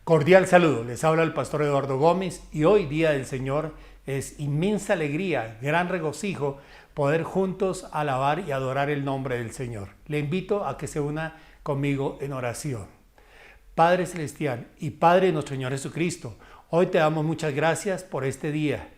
Cordial saludo, les habla el pastor Eduardo Gómez y hoy, Día del Señor, es inmensa alegría, gran regocijo poder juntos alabar y adorar el nombre del Señor. Le invito a que se una conmigo en oración. Padre Celestial y Padre de nuestro Señor Jesucristo, hoy te damos muchas gracias por este día.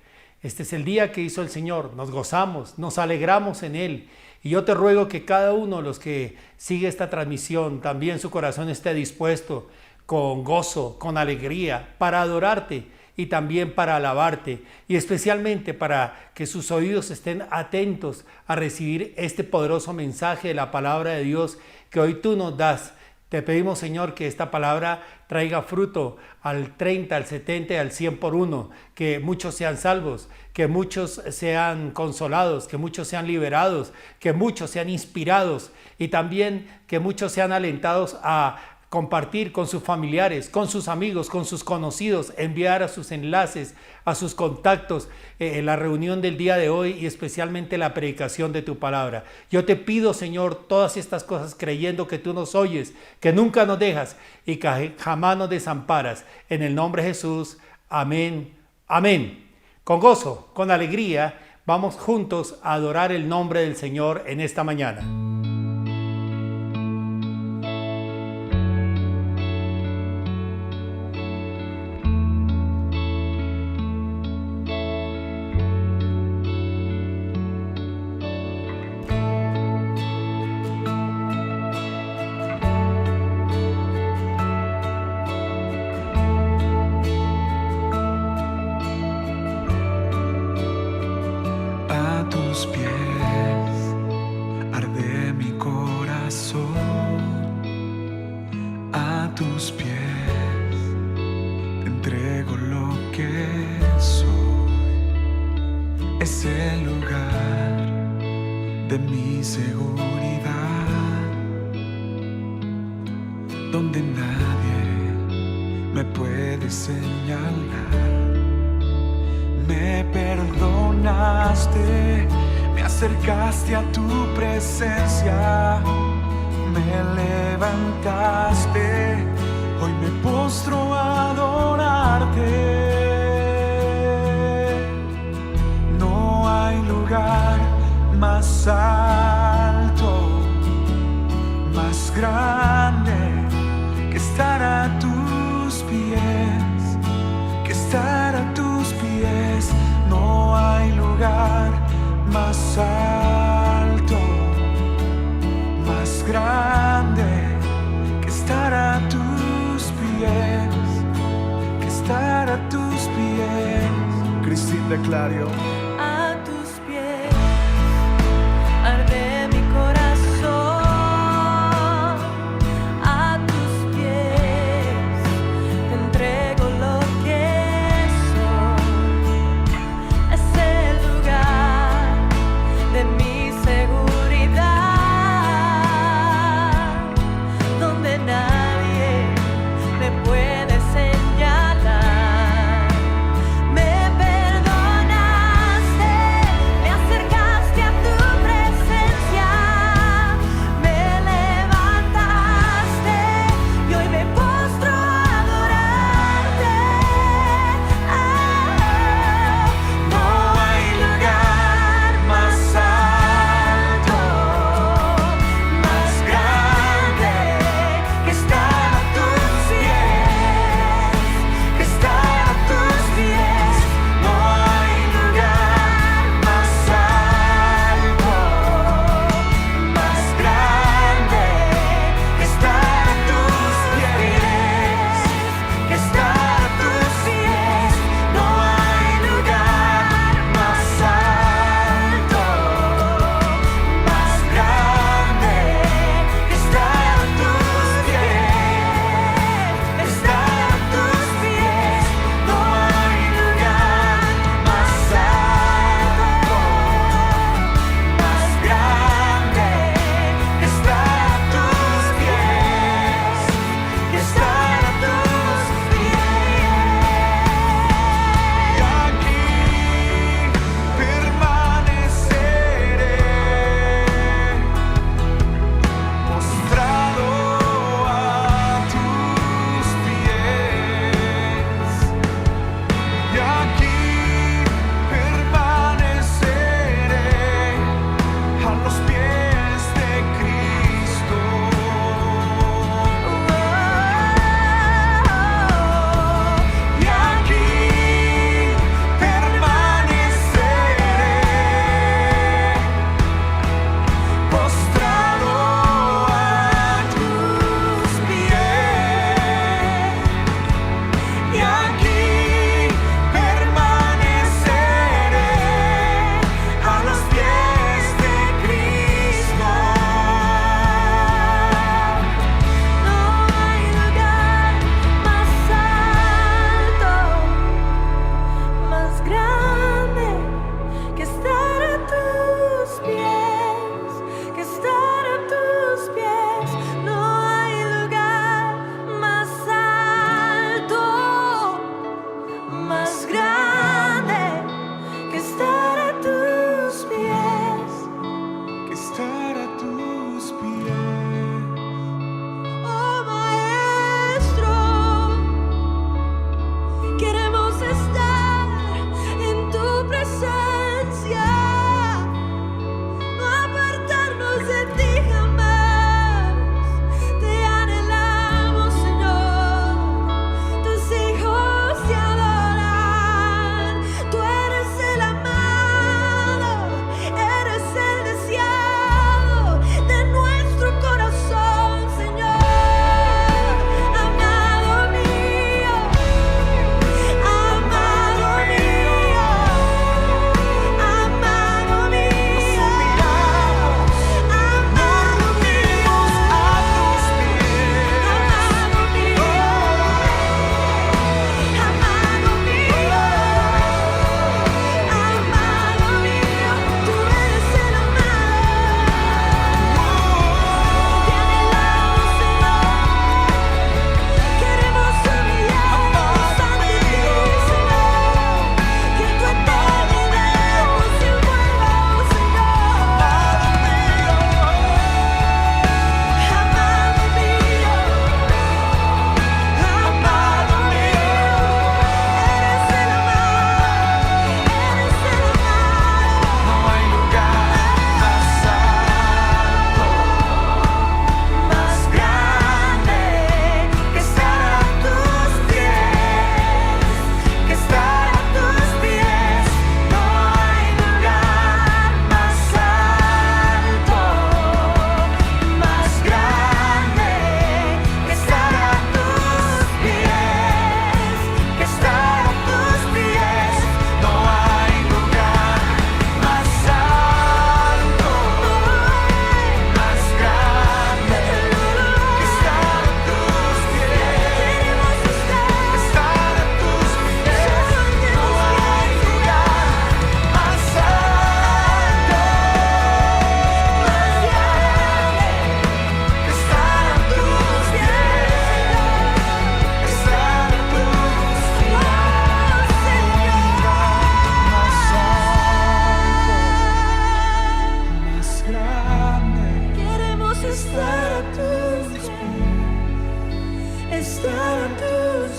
Este es el día que hizo el Señor, nos gozamos, nos alegramos en Él. Y yo te ruego que cada uno de los que sigue esta transmisión, también su corazón esté dispuesto con gozo, con alegría, para adorarte y también para alabarte, y especialmente para que sus oídos estén atentos a recibir este poderoso mensaje de la palabra de Dios que hoy tú nos das. Te pedimos, Señor, que esta palabra traiga fruto al 30, al 70 y al 100 por uno, que muchos sean salvos, que muchos sean consolados, que muchos sean liberados, que muchos sean inspirados y también que muchos sean alentados a compartir con sus familiares, con sus amigos, con sus conocidos, enviar a sus enlaces, a sus contactos, la reunión del día de hoy y especialmente la predicación de tu palabra. Yo te pido, Señor, todas estas cosas creyendo que tú nos oyes, que nunca nos dejas y que jamás nos desamparas. En el nombre de Jesús, amén, amén. Con gozo, con alegría, vamos juntos a adorar el nombre del Señor en esta mañana. Es el lugar de mi seguridad, donde nadie me puede señalar. Me perdonaste, me acercaste a tu presencia, me levantaste, hoy me postro a adorarte. Lugar más alto, más grande, que estar a tus pies, que estar a tus pies. No hay lugar más alto, más grande, que estar a tus pies, que estar a tus pies. Cristín de Clario. Arde mi corazón, a tus pies te entrego lo que soy. Es el lugar de mi seguridad, donde nadie me puede señalar. Me perdonas.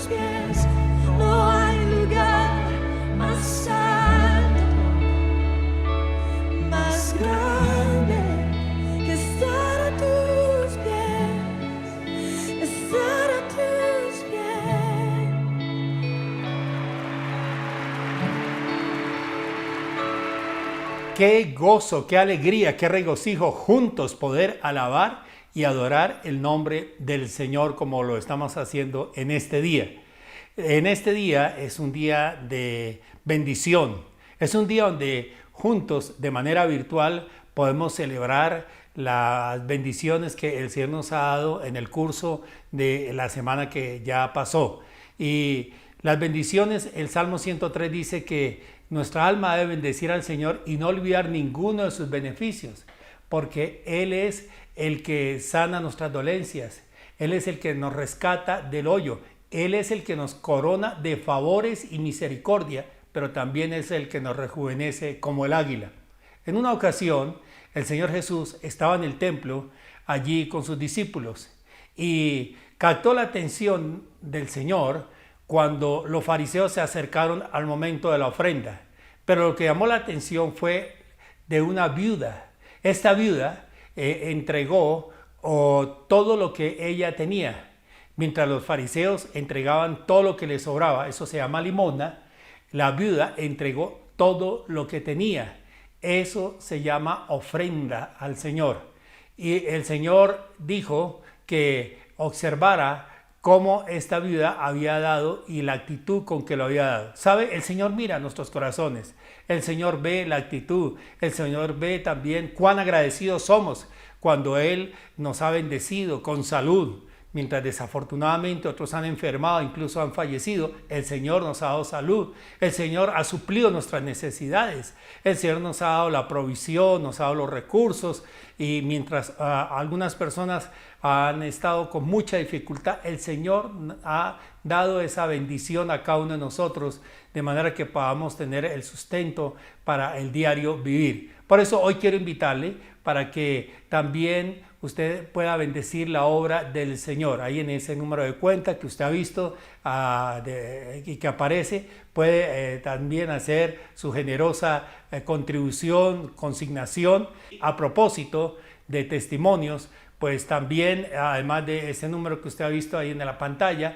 pies. No hay lugar más alto, más grande que estar a tus pies, estar a tus pies. Qué gozo, qué alegría, qué regocijo juntos poder alabar y adorar el nombre del Señor como lo estamos haciendo en este día. En este día es un día de bendición, es un día donde juntos de manera virtual podemos celebrar las bendiciones que el Señor nos ha dado en el curso de la semana que ya pasó. Y las bendiciones, el Salmo 103 dice que nuestra alma debe bendecir al Señor y no olvidar ninguno de sus beneficios, porque Él es el que sana nuestras dolencias, Él es el que nos rescata del hoyo, Él es el que nos corona de favores y misericordia, pero también es el que nos rejuvenece como el águila. En una ocasión, el Señor Jesús estaba en el templo allí con sus discípulos y captó la atención del Señor cuando los fariseos se acercaron al momento de la ofrenda. Pero lo que llamó la atención fue de una viuda. Esta viuda entregó todo lo que ella tenía, mientras los fariseos entregaban todo lo que les sobraba. Eso se llama limosna. La viuda entregó todo lo que tenía. Eso se llama ofrenda al Señor. Y el Señor dijo que observara cómo esta viuda había dado y la actitud con que lo había dado. ¿Sabe? El Señor mira nuestros corazones. El Señor ve la actitud. El Señor ve también cuán agradecidos somos cuando Él nos ha bendecido con salud. Mientras desafortunadamente otros han enfermado, incluso han fallecido, el Señor nos ha dado salud. El Señor ha suplido nuestras necesidades. El Señor nos ha dado la provisión, nos ha dado los recursos. Y mientras algunas personas han estado con mucha dificultad, el Señor ha dado esa bendición a cada uno de nosotros, de manera que podamos tener el sustento para el diario vivir. Por eso hoy quiero invitarle para que también usted pueda bendecir la obra del Señor. Ahí en ese número de cuenta que usted ha visto y que aparece, puede también hacer su generosa contribución, consignación. A propósito de testimonios, pues también, además de ese número que usted ha visto ahí en la pantalla,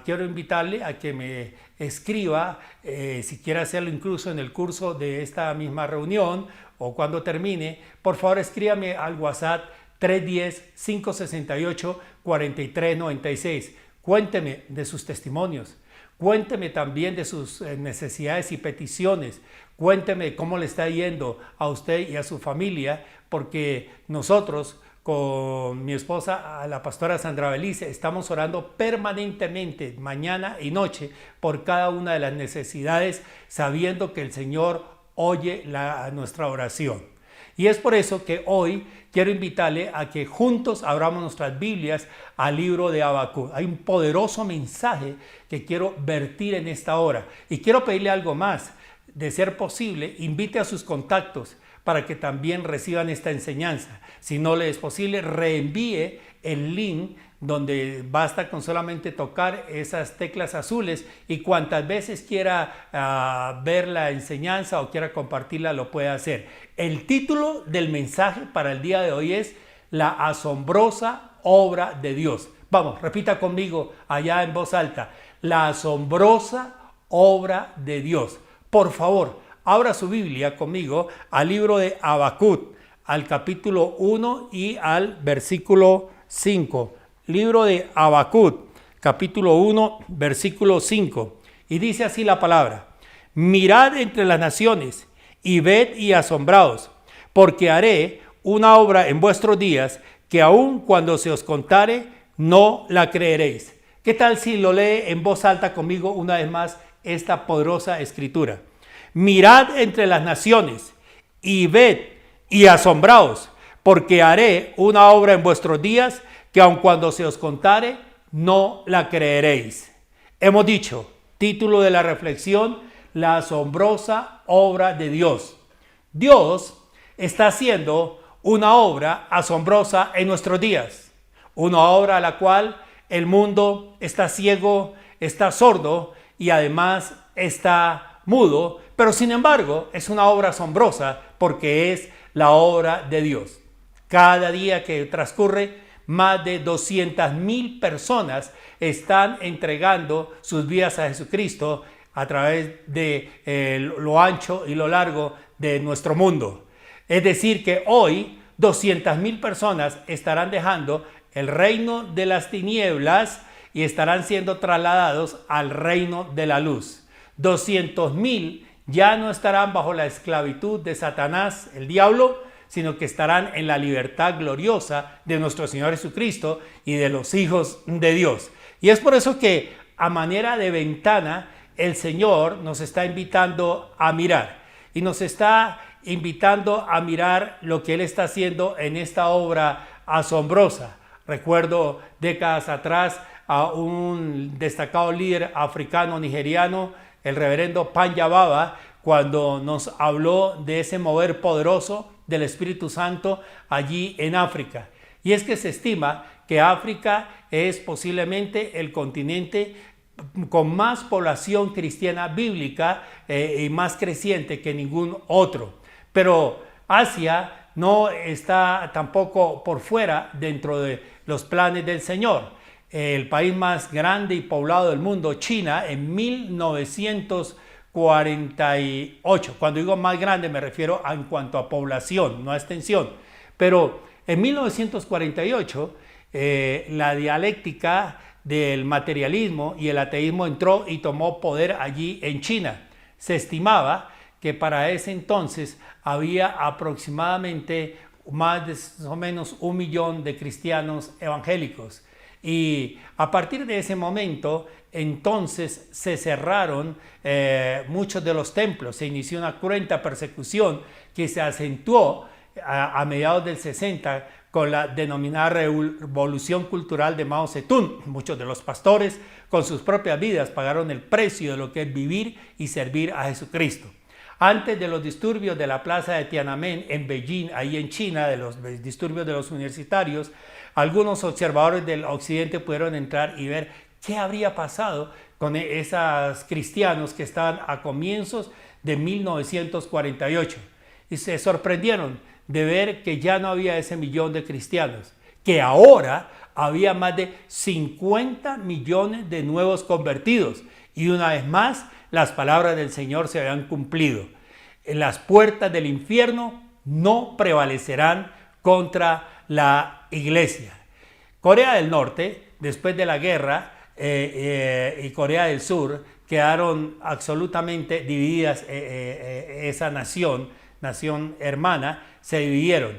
quiero invitarle a que me escriba, si quiere hacerlo incluso en el curso de esta misma reunión o cuando termine, por favor escríbame al WhatsApp 310-568-4396. Cuénteme de sus testimonios, cuénteme también de sus necesidades y peticiones, cuénteme cómo le está yendo a usted y a su familia, porque nosotros con mi esposa, la pastora Sandra Belice, estamos orando permanentemente, mañana y noche, por cada una de las necesidades, sabiendo que el Señor oye nuestra oración. Y es por eso que hoy quiero invitarle a que juntos abramos nuestras Biblias al libro de Habacuc. Hay un poderoso mensaje que quiero vertir en esta hora. Y quiero pedirle algo más. De ser posible, invite a sus contactos para que también reciban esta enseñanza. Si no le es posible, reenvíe el link donde basta con solamente tocar esas teclas azules y cuantas veces quiera ver la enseñanza o quiera compartirla, lo puede hacer. El título del mensaje para el día de hoy es La asombrosa obra de Dios. Vamos, repita conmigo allá en voz alta. La asombrosa obra de Dios. Por favor, abra su Biblia conmigo al libro de Habacuc, al capítulo 1 y al versículo 5. Libro de Habacuc, capítulo 1, versículo 5. Y dice así la palabra: mirad entre las naciones y ved y asombraos, porque haré una obra en vuestros días que aun cuando se os contare, no la creeréis. ¿Qué tal si lo lee en voz alta conmigo una vez más esta poderosa escritura? Mirad entre las naciones y ved y asombraos, porque haré una obra en vuestros días que aun cuando se os contare, no la creeréis. Hemos dicho, título de la reflexión, la asombrosa obra de Dios. Dios está haciendo una obra asombrosa en nuestros días, una obra a la cual el mundo está ciego, está sordo y además está mudo, pero sin embargo es una obra asombrosa porque es la obra de Dios. Cada día que transcurre, más de 200,000 personas están entregando sus vidas a Jesucristo a través de lo ancho y lo largo de nuestro mundo. Es decir, que hoy 200,000 personas estarán dejando el reino de las tinieblas y estarán siendo trasladados al reino de la luz. 200,000 ya no estarán bajo la esclavitud de Satanás, el diablo, sino que estarán en la libertad gloriosa de nuestro Señor Jesucristo y de los hijos de Dios. Y es por eso que a manera de ventana el Señor nos está invitando a mirar y nos está invitando a mirar lo que Él está haciendo en esta obra asombrosa. Recuerdo décadas atrás a un destacado líder africano nigeriano, el reverendo Panya Baba, cuando nos habló de ese mover poderoso del Espíritu Santo allí en África. Y es que se estima que África es posiblemente el continente con más población cristiana bíblica y más creciente que ningún otro. Pero Asia no está tampoco por fuera dentro de los planes del Señor. El país más grande y poblado del mundo, China, en 1948, cuando digo más grande me refiero en cuanto a población, no a extensión, pero en 1948 la dialéctica del materialismo y el ateísmo entró y tomó poder allí en China. Se estimaba que para ese entonces había aproximadamente más o menos 1 millón de cristianos evangélicos. Y a partir de ese momento, entonces se cerraron muchos de los templos, se inició una cruenta persecución que se acentuó a mediados del 60 con la denominada revolución cultural de Mao Zedong. Muchos de los pastores con sus propias vidas pagaron el precio de lo que es vivir y servir a Jesucristo. Antes de los disturbios de la plaza de Tiananmen en Beijing, ahí en China, de los disturbios de los universitarios, algunos observadores del occidente pudieron entrar y ver qué habría pasado con esos cristianos que estaban a comienzos de 1948. Y se sorprendieron de ver que ya no había ese millón de cristianos, que ahora había más de 50 millones de nuevos convertidos. Y una vez más, las palabras del Señor se habían cumplido. Las puertas del infierno no prevalecerán contra la iglesia. Corea del Norte, después de la guerra, y Corea del Sur quedaron absolutamente divididas. Esa nación hermana, se dividieron.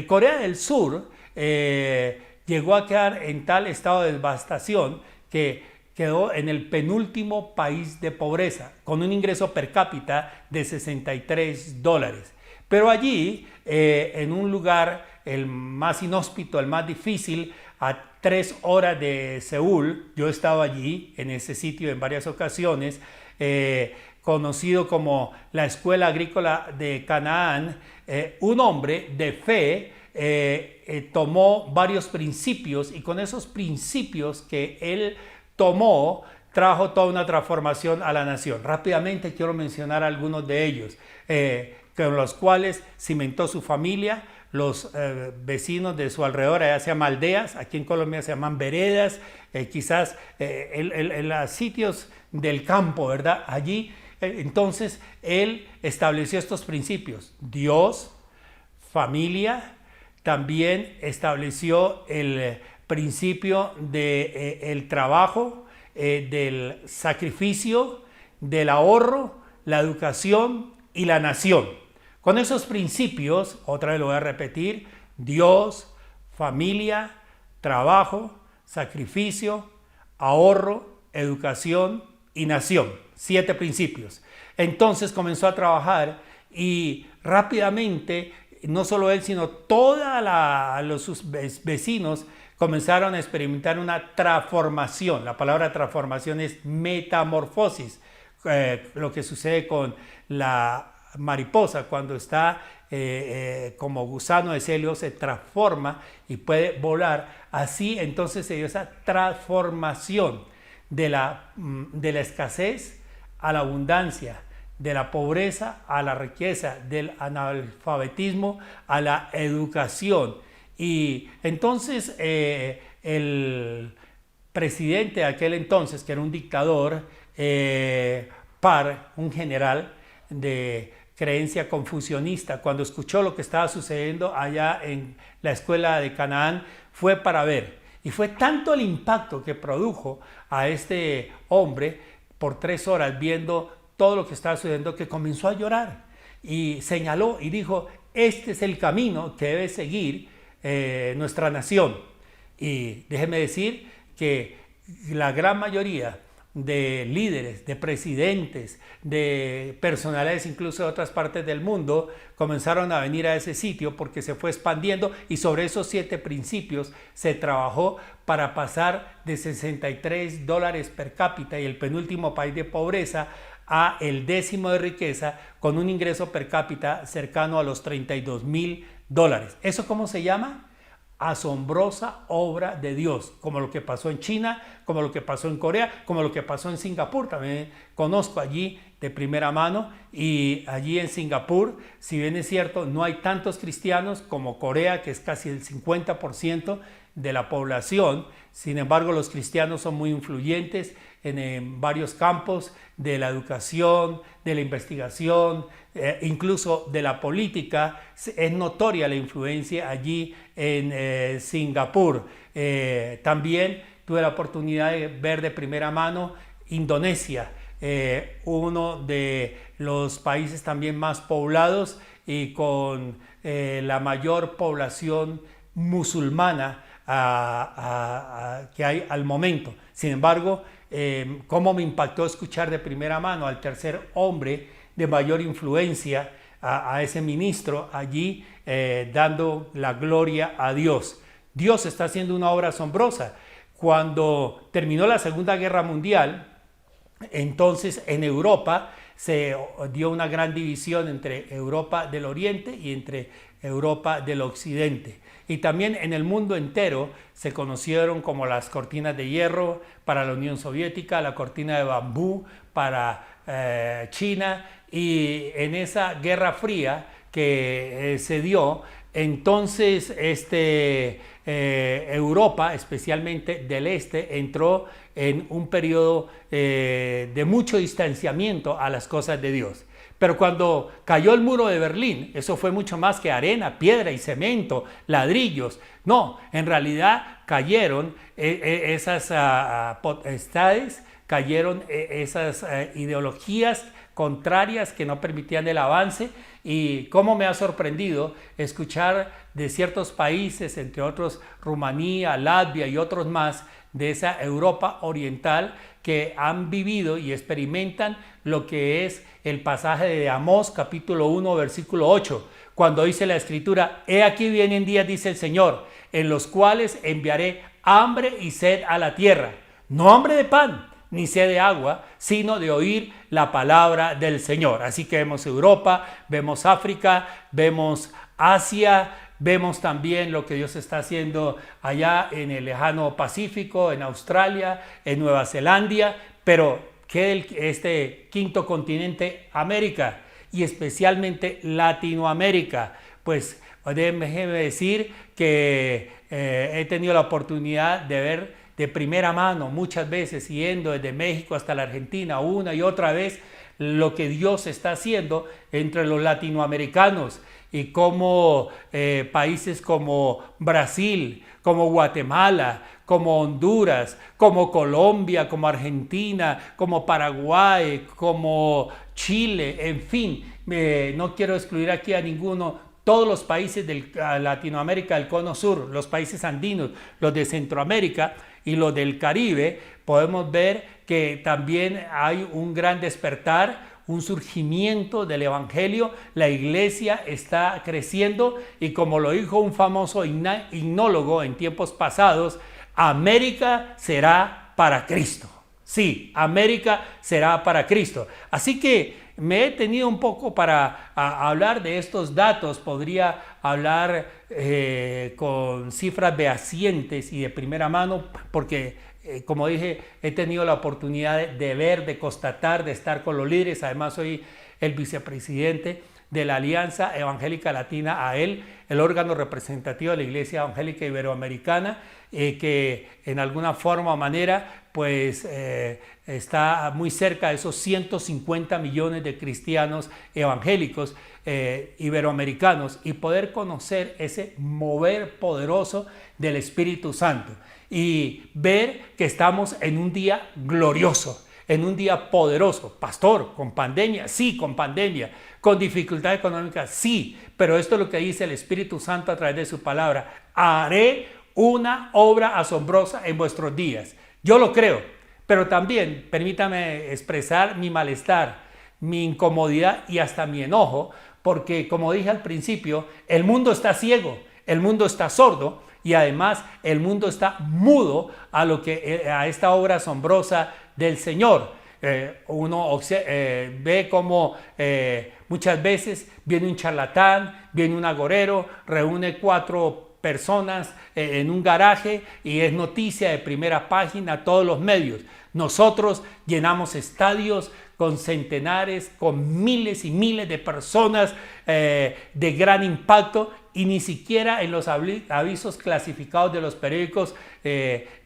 Corea del Sur llegó a quedar en tal estado de devastación que quedó en el penúltimo país de pobreza, con un ingreso per cápita de $63. Pero allí, en un lugar el más inhóspito, el más difícil, a 3 horas de Seúl, yo estaba allí en ese sitio en varias ocasiones, conocido como la Escuela Agrícola de Canaán, un hombre de fe tomó varios principios y con esos principios que él tomó, trajo toda una transformación a la nación. Rápidamente quiero mencionar algunos de ellos, con los cuales cimentó su familia, los vecinos de su alrededor. Allá se llaman aldeas, aquí en Colombia se llaman veredas, quizás en los sitios del campo, ¿verdad? Allí, entonces, él estableció estos principios: Dios, familia. También estableció el principio del trabajo, del sacrificio, del ahorro, la educación y la nación. Con esos principios, otra vez lo voy a repetir: Dios, familia, trabajo, sacrificio, ahorro, educación y nación. 7 principios. Entonces comenzó a trabajar y rápidamente, no solo él, sino todos sus vecinos comenzaron a experimentar una transformación. La palabra transformación es metamorfosis. Lo que sucede con la mariposa cuando está como gusano de celio se transforma y puede volar, así entonces se dio esa transformación de la escasez a la abundancia, de la pobreza a la riqueza, del analfabetismo a la educación. Y entonces el presidente de aquel entonces, que era un dictador, un general de creencia confucionista, cuando escuchó lo que estaba sucediendo allá en la escuela de Canaán, fue para ver. Y fue tanto el impacto que produjo a este hombre por 3 horas viendo todo lo que estaba sucediendo, que comenzó a llorar y señaló y dijo: este es el camino que debe seguir nuestra nación. Y déjeme decir que la gran mayoría de líderes, de presidentes, de personalidades incluso de otras partes del mundo comenzaron a venir a ese sitio porque se fue expandiendo, y sobre esos 7 principios se trabajó para pasar de $63 per cápita y el penúltimo país de pobreza a el 10º de riqueza, con un ingreso per cápita cercano a los $32,000. ¿Eso cómo se llama? Asombrosa obra de Dios, como lo que pasó en China, como lo que pasó en Corea, como lo que pasó en Singapur. También conozco allí de primera mano, y allí en Singapur, si bien es cierto, no hay tantos cristianos como Corea, que es casi el 50% de la población. Sin embargo, los cristianos son muy influyentes en varios campos de la educación, de la investigación, incluso de la política. Es notoria la influencia allí en Singapur. También tuve la oportunidad de ver de primera mano Indonesia, uno de los países también más poblados y con la mayor población musulmana que hay al momento. Sin embargo, cómo me impactó escuchar de primera mano al tercer hombre de mayor influencia, a ese ministro allí dando la gloria a Dios. Dios está haciendo una obra asombrosa. Cuando terminó la Segunda Guerra Mundial, entonces en Europa se dio una gran división entre Europa del Oriente y entre Europa del Occidente. Y también en el mundo entero se conocieron como las cortinas de hierro para la Unión Soviética, la cortina de bambú para China, y en esa Guerra Fría que se dio, entonces Europa, especialmente del este, entró en un periodo de mucho distanciamiento a las cosas de Dios. Pero cuando cayó el muro de Berlín, eso fue mucho más que arena, piedra y cemento, ladrillos. No, en realidad cayeron esas potestades, cayeron esas ideologías contrarias que no permitían el avance. Y cómo me ha sorprendido escuchar de ciertos países, entre otros Rumanía, Latvia y otros más, de esa Europa oriental, que han vivido y experimentan lo que es el pasaje de Amós capítulo 1 versículo 8, cuando dice la escritura: he aquí vienen días, dice el Señor, en los cuales enviaré hambre y sed a la tierra, no hambre de pan ni sed de agua, sino de oír la palabra del Señor. Así que vemos Europa, vemos África, vemos Asia, vemos también lo que Dios está haciendo allá en el lejano Pacífico, en Australia, en Nueva Zelanda, pero ¿qué este quinto continente, América, y especialmente Latinoamérica? Pues déjeme decir que he tenido la oportunidad de ver de primera mano muchas veces, yendo desde México hasta la Argentina una y otra vez, lo que Dios está haciendo entre los latinoamericanos, y cómo países como Brasil, como Guatemala, como Honduras, como Colombia, como Argentina, como Paraguay, como Chile, en fin, no quiero excluir aquí a ninguno, todos los países de Latinoamérica, del Cono Sur, los países andinos, los de Centroamérica y los del Caribe, podemos ver que también hay un gran despertar, un surgimiento del Evangelio. La iglesia está creciendo, y como lo dijo un famoso himnólogo en tiempos pasados, América será para Cristo. Sí, América será para Cristo. Así que me he tenido un poco para hablar de estos datos. Podría hablar con cifras fehacientes y de primera mano, porque como dije, he tenido la oportunidad de ver, de constatar, de estar con los líderes. Además, soy el vicepresidente de la Alianza Evangélica Latina AEL, el órgano representativo de la Iglesia Evangélica Iberoamericana, que en alguna forma o manera pues está muy cerca de esos 150 millones de cristianos evangélicos iberoamericanos, y poder conocer ese mover poderoso del Espíritu Santo y ver que estamos en un día glorioso, en un día poderoso. Pastor, ¿con pandemia? Sí, con pandemia. ¿Con dificultad económica? Sí, pero esto es lo que dice el Espíritu Santo a través de su palabra. Haré una obra asombrosa en vuestros días. Yo lo creo, pero también permítame expresar mi malestar, mi incomodidad y hasta mi enojo, porque como dije al principio, el mundo está ciego, el mundo está sordo, y además el mundo está mudo a esta obra asombrosa del Señor. Uno ve como muchas veces viene un charlatán, viene un agorero, reúne 4 personas en un garaje y es noticia de primera página, todos los medios. Nosotros llenamos estadios con centenares, con miles y miles de personas de gran impacto, y ni siquiera en los avisos clasificados de los periódicos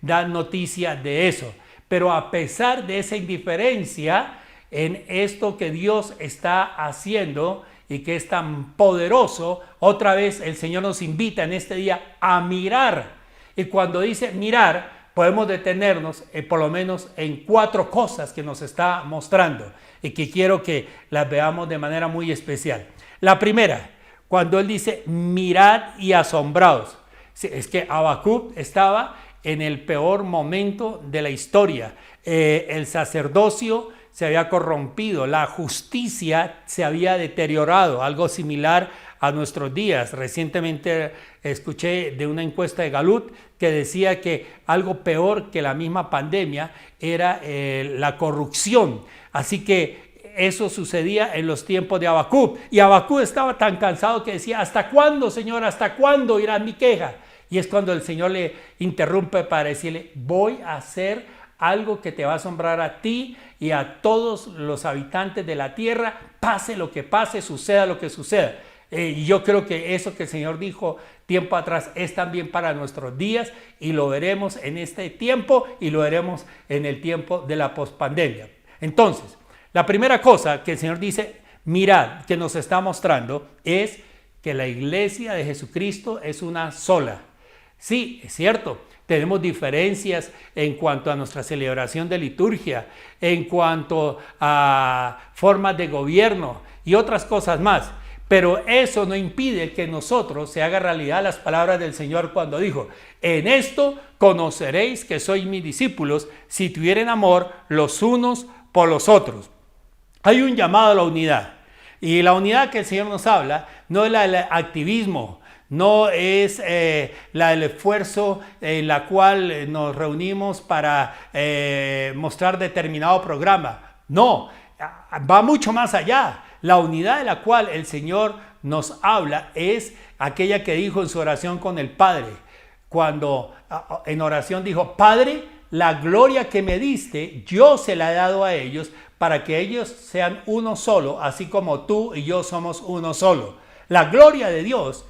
dan noticia de eso. Pero a pesar de esa indiferencia en esto que Dios está haciendo y que es tan poderoso, otra vez el Señor nos invita en este día a mirar. Y cuando dice mirar, podemos detenernos por lo menos en 4 cosas que nos está mostrando y que quiero que las veamos de manera muy especial. La primera, cuando Él dice mirad y asombraos, es que Habacuc estaba en el peor momento de la historia. El sacerdocio se había corrompido, la justicia se había deteriorado, algo similar a nuestros días. Recientemente escuché de una encuesta de Gallup que decía que algo peor que la misma pandemia era la corrupción. Así que eso sucedía en los tiempos de Habacuc, y Habacuc estaba tan cansado que decía: ¿hasta cuándo, Señor? ¿Hasta cuándo irá mi queja? Y es cuando el Señor le interrumpe para decirle: voy a hacer algo que te va a asombrar a ti y a todos los habitantes de la tierra, pase lo que pase, suceda lo que suceda. Y yo creo que eso que el Señor dijo tiempo atrás es también para nuestros días, y lo veremos en este tiempo y lo veremos en el tiempo de la pospandemia. Entonces, la primera cosa que el Señor dice, mirad, que nos está mostrando, es que la iglesia de Jesucristo es una sola. Sí, es cierto, tenemos diferencias en cuanto a nuestra celebración de liturgia, en cuanto a formas de gobierno y otras cosas más, pero eso no impide que nosotros se haga realidad las palabras del Señor cuando dijo: en esto conoceréis que sois mis discípulos, si tuvieren amor los unos por los otros. Hay un llamado a la unidad, y la unidad que el Señor nos habla no es la del activismo, no es la del esfuerzo en la cual nos reunimos para mostrar determinado programa. No, va mucho más allá. La unidad de la cual el Señor nos habla es aquella que dijo en su oración con el Padre, cuando en oración dijo: Padre, la gloria que me diste, yo se la he dado a ellos, para que ellos sean uno solo, así como tú y yo somos uno solo. La gloria de Dios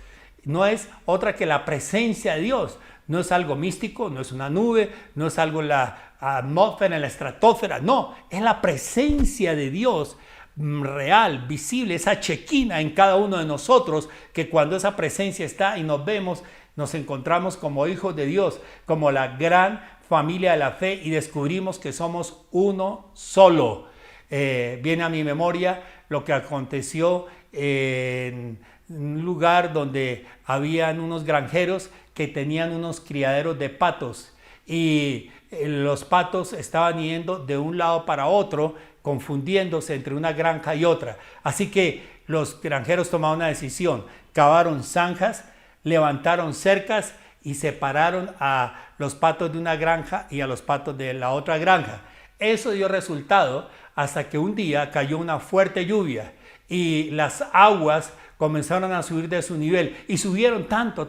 no es otra que la presencia de Dios. No es algo místico, no es una nube, no es algo en la atmósfera, en la estratosfera. No, es la presencia de Dios real, visible, esa chequina en cada uno de nosotros, que cuando esa presencia está y nos vemos, nos encontramos como hijos de Dios, como la gran familia de la fe, y descubrimos que somos uno solo. Viene a mi memoria lo que aconteció en un lugar donde habían unos granjeros que tenían unos criaderos de patos, y los patos estaban yendo de un lado para otro, confundiéndose entre una granja y otra. Así que los granjeros tomaron una decisión: cavaron zanjas, levantaron cercas y separaron a los patos de una granja y a los patos de la otra granja. Eso dio resultado hasta que un día cayó una fuerte lluvia y las aguas comenzaron a subir de su nivel y subieron tanto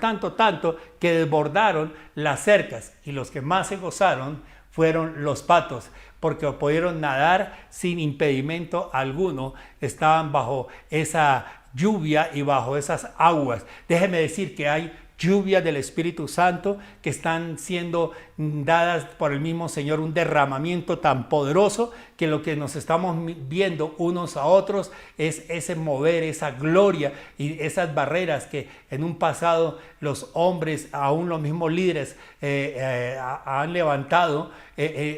que desbordaron las cercas, y los que más se gozaron fueron los patos, porque pudieron nadar sin impedimento alguno, estaban bajo esa lluvia y bajo esas aguas. Déjeme decir que hay lluvias del Espíritu Santo que están siendo dadas por el mismo Señor, un derramamiento tan poderoso que lo que nos estamos viendo unos a otros es ese mover, esa gloria y esas barreras que en un pasado los hombres, aún los mismos líderes han levantado,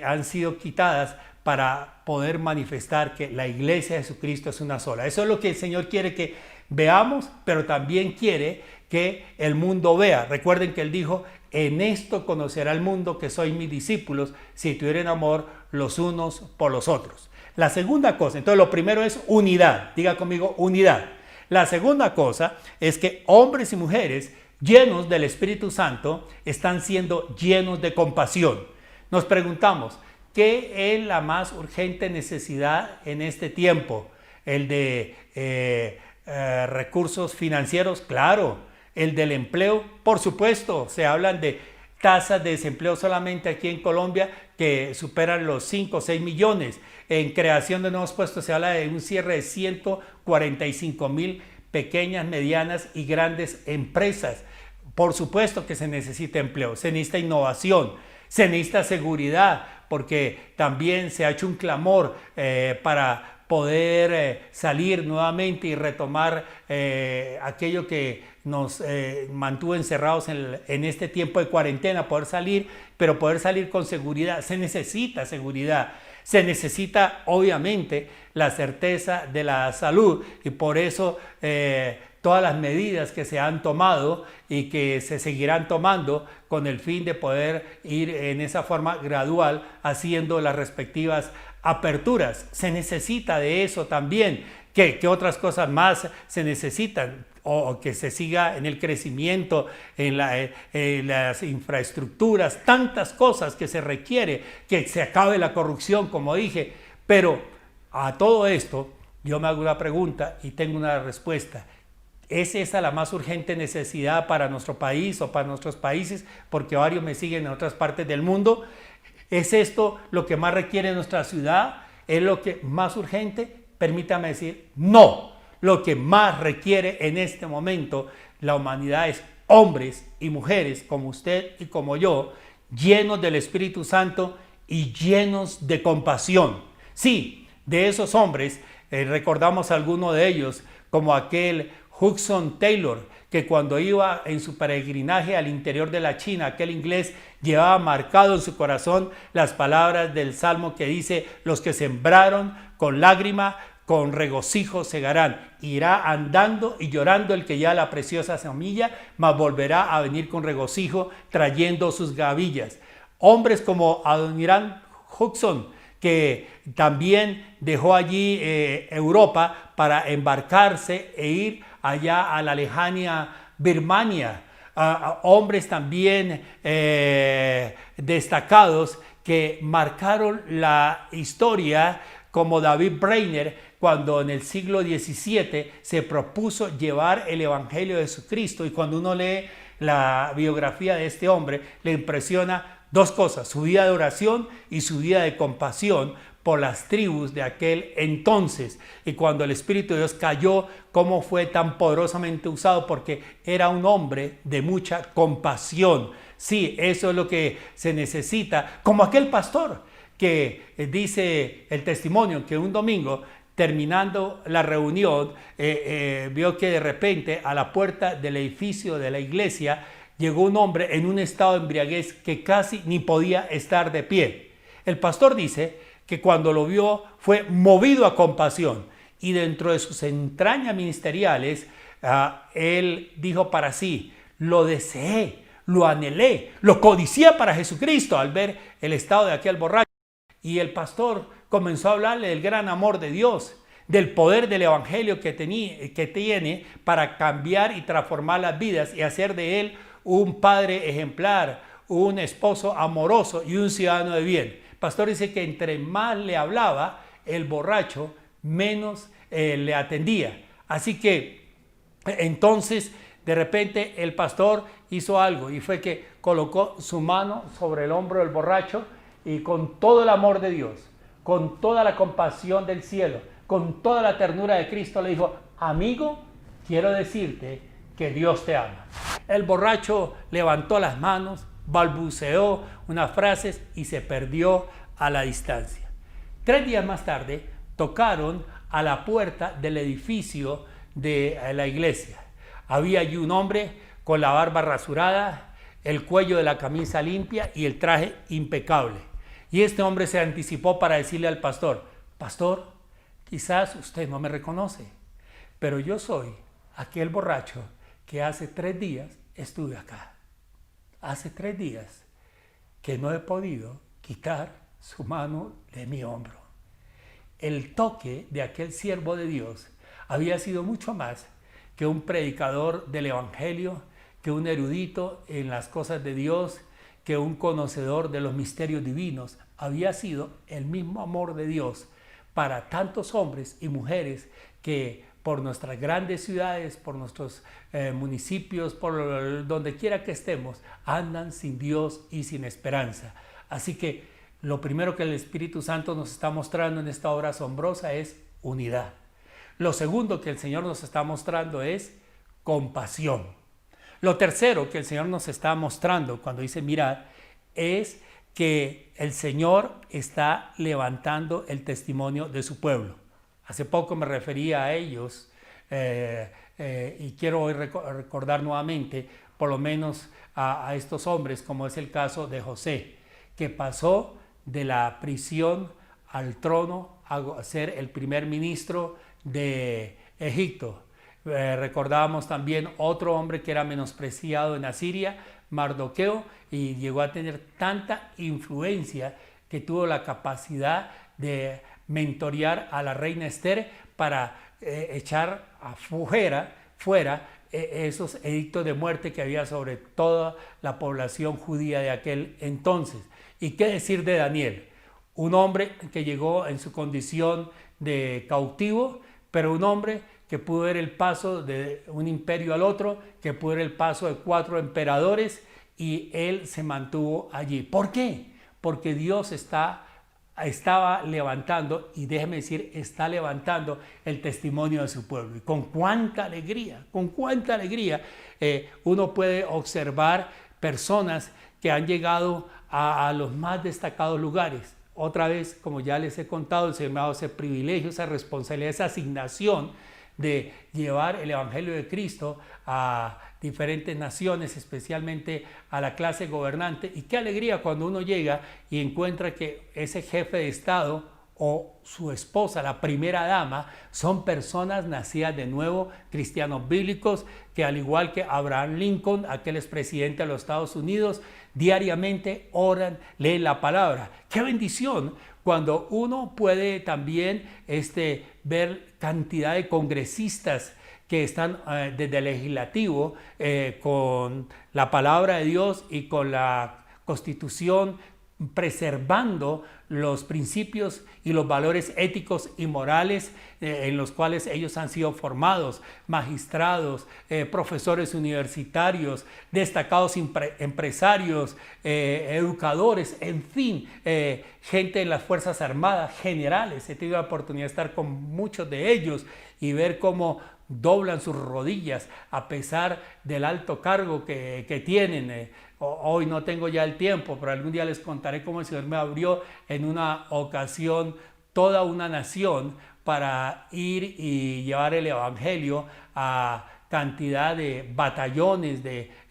han sido quitadas para poder manifestar que la iglesia de Jesucristo es una sola. Eso es lo que el Señor quiere que veamos, pero también quiere que el mundo vea. Recuerden que Él dijo: en esto conocerá el mundo que sois mis discípulos, si tuvieran amor los unos por los otros. La segunda cosa, entonces lo primero es unidad. Diga conmigo, unidad. La segunda cosa es que hombres y mujeres llenos del Espíritu Santo están siendo llenos de compasión. Nos preguntamos, ¿qué es la más urgente necesidad en este tiempo? El de recursos financieros, claro. El del empleo, por supuesto. Se hablan de tasas de desempleo solamente aquí en Colombia que superan los 5 o 6 millones. En creación de nuevos puestos se habla de un cierre de 145,000 pequeñas, medianas y grandes empresas. Por supuesto que se necesita empleo, se necesita innovación, se necesita seguridad, porque también se ha hecho un clamor para poder salir nuevamente y retomar aquello que nos mantuvo encerrados en este tiempo de cuarentena, poder salir, pero poder salir con seguridad. Se necesita seguridad, se necesita obviamente la certeza de la salud, y por eso todas las medidas que se han tomado y que se seguirán tomando con el fin de poder ir en esa forma gradual haciendo las respectivas aperturas. Se necesita de eso también. ¿Qué otras cosas más se necesitan? O que se siga en el crecimiento, en las infraestructuras, tantas cosas que se requiere, que se acabe la corrupción, como dije. Pero a todo esto yo me hago una pregunta y tengo una respuesta. ¿Es esa la más urgente necesidad para nuestro país o para nuestros países? Porque varios me siguen en otras partes del mundo. ¿Es esto lo que más requiere nuestra ciudad? ¿Es lo que más urgente? Permítame decir, no. Lo que más requiere en este momento la humanidad es hombres y mujeres como usted y como yo, llenos del Espíritu Santo y llenos de compasión. Sí, de esos hombres recordamos a alguno de ellos, como aquel Hudson Taylor, que cuando iba en su peregrinaje al interior de la China, aquel inglés llevaba marcado en su corazón las palabras del Salmo que dice: los que sembraron con lágrima, con regocijo segarán. Irá andando y llorando el que ya la preciosa semilla, mas volverá a venir con regocijo trayendo sus gavillas. Hombres como Adoniram Hudson, que también dejó allí Europa para embarcarse e ir allá a la lejana Birmania. Hombres también destacados que marcaron la historia, como David Brainerd, cuando en el siglo XVII se propuso llevar el Evangelio de Jesucristo. Y cuando uno lee la biografía de este hombre, le impresiona dos cosas: su vida de oración y su vida de compasión por las tribus de aquel entonces. Y cuando el Espíritu de Dios cayó, cómo fue tan poderosamente usado, porque era un hombre de mucha compasión. Sí, eso es lo que se necesita, como aquel pastor que dice el testimonio que un domingo, terminando la reunión, vio que de repente a la puerta del edificio de la iglesia llegó un hombre en un estado de embriaguez que casi ni podía estar de pie. El pastor dice que cuando lo vio fue movido a compasión, y dentro de sus entrañas ministeriales él dijo para sí: lo deseé, lo anhelé, lo codicié para Jesucristo, al ver el estado de aquel borracho. Y el pastor comenzó a hablarle del gran amor de Dios, del poder del Evangelio que tiene para cambiar y transformar las vidas y hacer de él un padre ejemplar, un esposo amoroso y un ciudadano de bien. El pastor dice que entre más le hablaba, el borracho menos le atendía. Así que entonces de repente el pastor hizo algo y fue que colocó su mano sobre el hombro del borracho y con todo el amor de Dios, con toda la compasión del cielo, con toda la ternura de Cristo le dijo: amigo, quiero decirte que Dios te ama. El borracho levantó las manos, balbuceó unas frases y se perdió a la distancia. 3 días más tarde tocaron a la puerta del edificio de la iglesia. Había allí un hombre con la barba rasurada, el cuello de la camisa limpia y el traje impecable. Y este hombre se anticipó para decirle al pastor: pastor, quizás usted no me reconoce, pero yo soy aquel borracho que hace 3 días estuve acá. Hace 3 días que no he podido quitar su mano de mi hombro. El toque de aquel siervo de Dios había sido mucho más que un predicador del evangelio, que un erudito en las cosas de Dios, que un conocedor de los misterios divinos. Había sido el mismo amor de Dios para tantos hombres y mujeres que por nuestras grandes ciudades, por nuestros municipios, por donde quiera que estemos, andan sin Dios y sin esperanza. Así que lo primero que el Espíritu Santo nos está mostrando en esta obra asombrosa es unidad. Lo segundo que el Señor nos está mostrando es compasión. Lo tercero que el Señor nos está mostrando cuando dice mirad es que el Señor está levantando el testimonio de su pueblo. Hace poco me refería a ellos y quiero hoy recordar nuevamente por lo menos a estos hombres, como es el caso de José, que pasó de la prisión al trono a ser el primer ministro de Egipto. Recordábamos también otro hombre que era menospreciado en Asiria, Mardoqueo, y llegó a tener tanta influencia que tuvo la capacidad de mentorear a la reina Esther para echar fuera esos edictos de muerte que había sobre toda la población judía de aquel entonces. ¿Y qué decir de Daniel? Un hombre que llegó en su condición de cautivo, pero un hombre que pudo ver el paso de un imperio al otro, que pudo ver el paso de 4 emperadores, y él se mantuvo allí. ¿Por qué? Porque Dios estaba levantando, y déjeme decir, está levantando el testimonio de su pueblo. Y con cuánta alegría uno puede observar personas que han llegado a los más destacados lugares. Otra vez, como ya les he contado, el Señor me ha dado ese privilegio, esa responsabilidad, esa asignación de llevar el Evangelio de Cristo a diferentes naciones, especialmente a la clase gobernante. Y qué alegría cuando uno llega y encuentra que ese jefe de Estado o su esposa, la primera dama, son personas nacidas de nuevo, cristianos bíblicos, que al igual que Abraham Lincoln, aquel expresidente de los Estados Unidos, diariamente oran, leen la palabra. ¡Qué bendición! Cuando uno puede también ver cantidad de congresistas que están desde el legislativo con la palabra de Dios y con la Constitución, preservando los principios y los valores éticos y morales en los cuales ellos han sido formados, magistrados, profesores universitarios, destacados empresarios, educadores, en fin, gente de las Fuerzas Armadas, generales. He tenido la oportunidad de estar con muchos de ellos y ver cómo doblan sus rodillas a pesar del alto cargo que tienen. Hoy no tengo ya el tiempo, pero algún día les contaré cómo el Señor me abrió en una ocasión toda una nación para ir y llevar el Evangelio a cantidad de batallones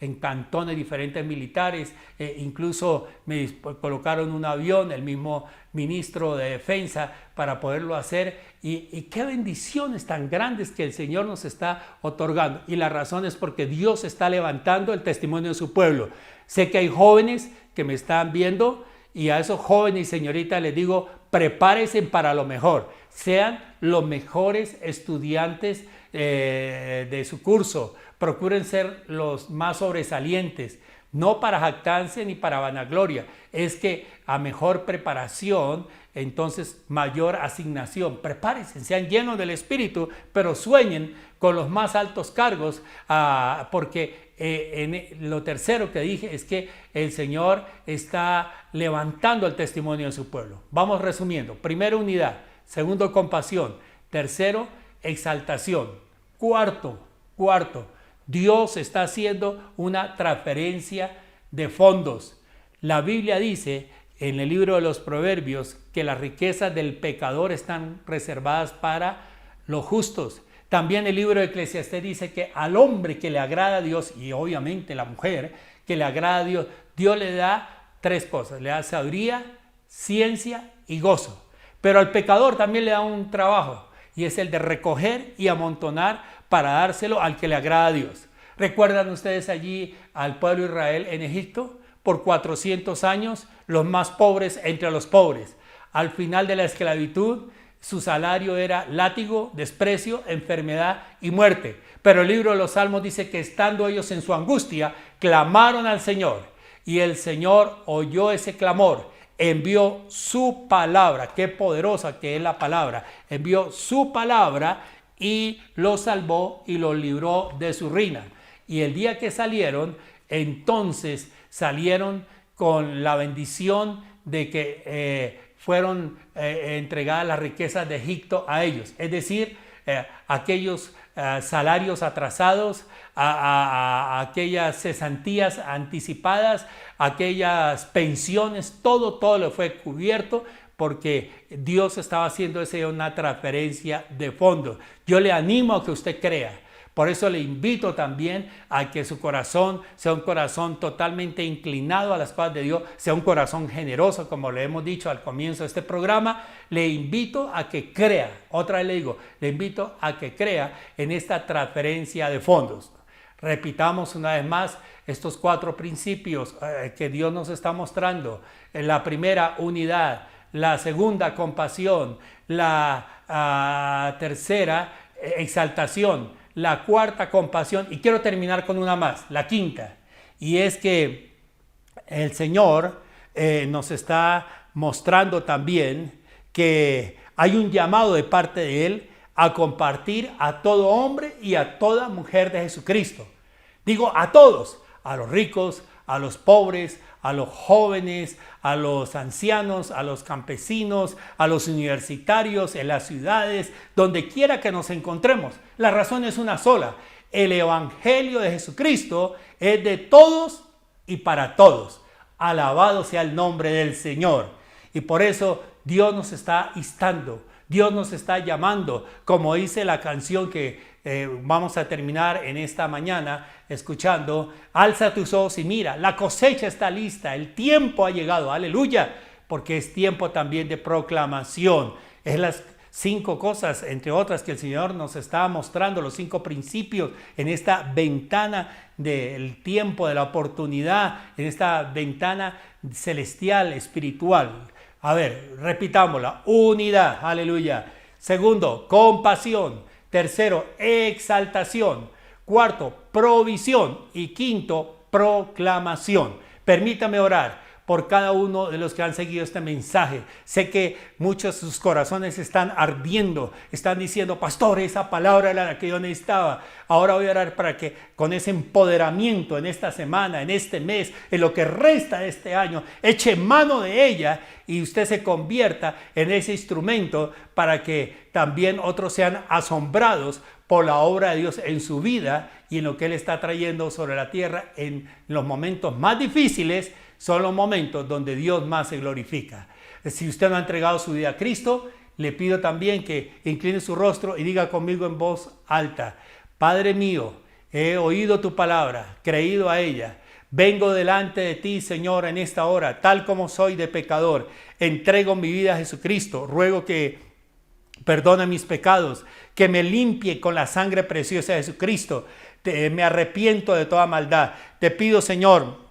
en cantones diferentes militares. Incluso me colocaron un avión, el mismo ministro de Defensa, para poderlo hacer. Y qué bendiciones tan grandes que el Señor nos está otorgando. Y la razón es porque Dios está levantando el testimonio de su pueblo. Sé que hay jóvenes que me están viendo, y a esos jóvenes y señoritas les digo, prepárense para lo mejor. Sean los mejores estudiantes de su curso. Procuren ser los más sobresalientes. no para jactancia ni para vanagloria, es que a mejor preparación, entonces mayor asignación. Prepárense, sean llenos del Espíritu, pero sueñen con los más altos cargos, porque lo tercero que dije es que el Señor está levantando el testimonio de su pueblo. Vamos resumiendo. Primero, unidad. Segundo, compasión. Tercero, exaltación. Cuarto, Dios está haciendo una transferencia de fondos. La Biblia dice en el libro de los Proverbios que las riquezas del pecador están reservadas para los justos. También el libro de Eclesiastés dice que al hombre que le agrada a Dios, y obviamente la mujer que le agrada a Dios, Dios le da tres cosas: le da sabiduría, ciencia y gozo. Pero al pecador también le da un trabajo, y es el de recoger y amontonar para dárselo al que le agrada a Dios. ¿Recuerdan ustedes allí al pueblo de Israel en Egipto? Por 400 años, los más pobres entre los pobres. Al final de la esclavitud, su salario era látigo, desprecio, enfermedad y muerte. Pero el libro de los Salmos dice que estando ellos en su angustia, clamaron al Señor. Y el Señor oyó ese clamor, envió su palabra. Qué poderosa que es la palabra. Envió su palabra y los salvó y los libró de su ruina. Y el día que salieron, entonces salieron con la bendición de que fueron entregadas las riquezas de Egipto a ellos. Es decir, aquellos salarios atrasados, a aquellas cesantías anticipadas, aquellas pensiones, todo le fue cubierto, porque Dios estaba haciendo una transferencia de fondos. Yo le animo a que usted crea. Por eso le invito también a que su corazón sea un corazón totalmente inclinado a las cosas de Dios, sea un corazón generoso, como le hemos dicho al comienzo de este programa. Le invito a que crea, otra vez le digo, le invito a que crea en esta transferencia de fondos. Repitamos una vez más estos 4 principios que Dios nos está mostrando. La primera, unidad. La segunda, compasión. La tercera, exaltación. La cuarta, compasión. Y quiero terminar con una más, la quinta. Y es que el Señor nos está mostrando también que hay un llamado de parte de Él a compartir a todo hombre y a toda mujer de Jesucristo. Digo a todos, a los ricos, a los pobres, a los jóvenes, a los ancianos, a los campesinos, a los universitarios, en las ciudades, donde quiera que nos encontremos. La razón es una sola: el Evangelio de Jesucristo es de todos y para todos. Alabado sea el nombre del Señor. Y por eso Dios nos está instando, Dios nos está llamando, como dice la canción que vamos a terminar en esta mañana escuchando: alza tus ojos y mira, la cosecha está lista, el tiempo ha llegado, aleluya, porque es tiempo también de proclamación. Es las 5 cosas, entre otras, que el Señor nos está mostrando, los 5 principios en esta ventana del tiempo, de la oportunidad, en esta ventana celestial, espiritual. A ver, repitámosla: unidad, aleluya. Segundo, compasión. Tercero, exaltación. Cuarto, provisión. Y quinto, proclamación. Permítame orar por cada uno de los que han seguido este mensaje. Sé que muchos de sus corazones están ardiendo, están diciendo: pastor, esa palabra era la que yo necesitaba. Ahora voy a orar para que con ese empoderamiento en esta semana, en este mes, en lo que resta de este año, eche mano de ella y usted se convierta en ese instrumento para que también otros sean asombrados por la obra de Dios en su vida y en lo que Él está trayendo sobre la tierra. En los momentos más difíciles son los momentos donde Dios más se glorifica. Si usted no ha entregado su vida a Cristo, le pido también que incline su rostro y diga conmigo en voz alta: Padre mío, he oído tu palabra, creído a ella. Vengo delante de ti, Señor, en esta hora, tal como soy de pecador. Entrego mi vida a Jesucristo. Ruego que perdone mis pecados, que me limpie con la sangre preciosa de Jesucristo. Me arrepiento de toda maldad. Te pido, Señor,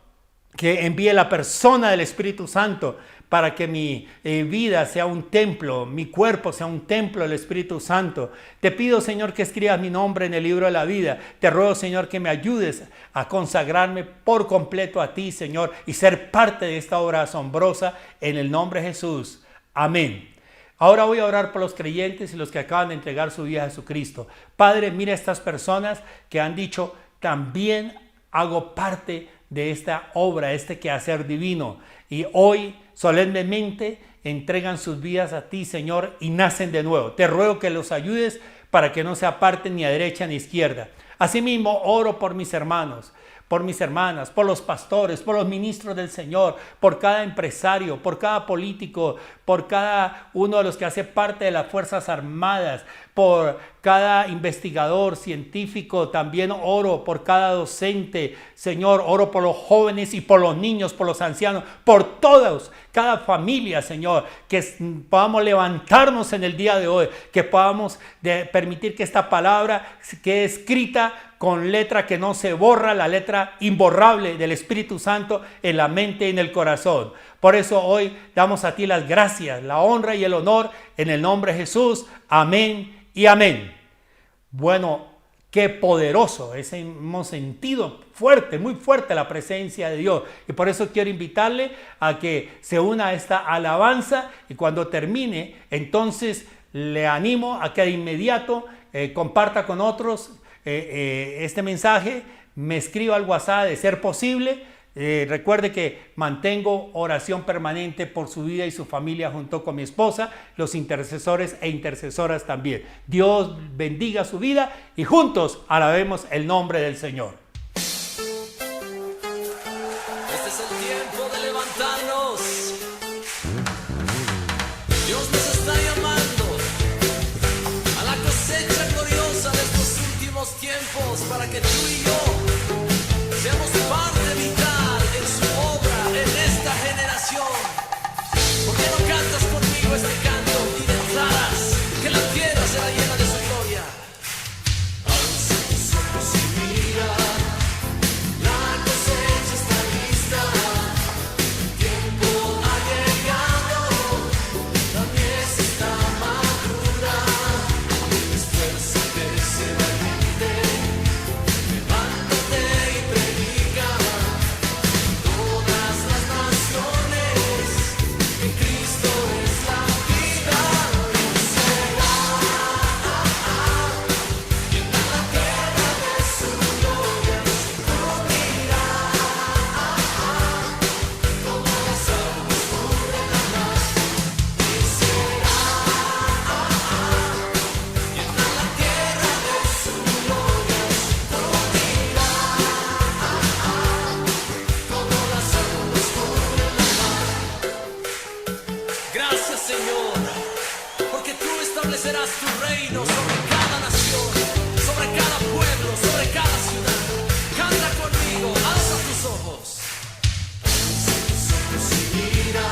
que envíe la persona del Espíritu Santo para que mi vida sea un templo, mi cuerpo sea un templo del Espíritu Santo. Te pido, Señor, que escribas mi nombre en el libro de la vida. Te ruego, Señor, que me ayudes a consagrarme por completo a ti, Señor, y ser parte de esta obra asombrosa en el nombre de Jesús. Amén. Ahora voy a orar por los creyentes y los que acaban de entregar su vida a Jesucristo. Padre, mira a estas personas que han dicho, también hago parte de esta obra, este quehacer divino. Y hoy solemnemente entregan sus vidas a ti, Señor, y nacen de nuevo. Te ruego que los ayudes para que no se aparten ni a derecha ni a izquierda. Asimismo, oro por mis hermanos, por mis hermanas, por los pastores, por los ministros del Señor, por cada empresario, por cada político, por cada uno de los que hace parte de las Fuerzas Armadas, por cada investigador científico. También oro por cada docente, Señor, oro por los jóvenes y por los niños, por los ancianos, por todos, cada familia, Señor, que podamos levantarnos en el día de hoy, que podamos permitir que esta palabra quede escrita con letra que no se borra, la letra imborrable del Espíritu Santo en la mente y en el corazón. Por eso hoy damos a ti las gracias, la honra y el honor en el nombre de Jesús. Amén y amén. Bueno, qué poderoso, hemos sentido fuerte, muy fuerte la presencia de Dios. Y por eso quiero invitarle a que se una a esta alabanza y cuando termine, entonces le animo a que de inmediato comparta con otros este mensaje, me escriba al WhatsApp de ser posible. Recuerde que mantengo oración permanente por su vida y su familia junto con mi esposa, los intercesores e intercesoras también. Dios bendiga su vida y juntos alabemos el nombre del Señor. Este es el tiempo de levantarnos. Dios nos está llamando a la cosecha gloriosa de estos últimos tiempos para que tú y yo seamos parte vital en su obra en esta generación. ¿Por qué no cantas conmigo este canto y declaras que la tierra será llena de su gloria? Alza tus ojos y mira, la cosecha está lista, el tiempo ha llegado, la mies está madura, esfuérzate, sé valiente, levántate y predica todas las naciones que Cristo es la vida. Llena la tierra de su gloria, se cubrirá, todas las aguas cubren la mar. Y será, llena la tierra de su gloria, se cubrirá, todas las aguas cubren la mar. Gracias, Señor, porque tú establecerás tu reino sobre cada nación, sobre cada pueblo, sobre cada ciudad. Canta conmigo, alza tus ojos. Alza tus ojos y mira,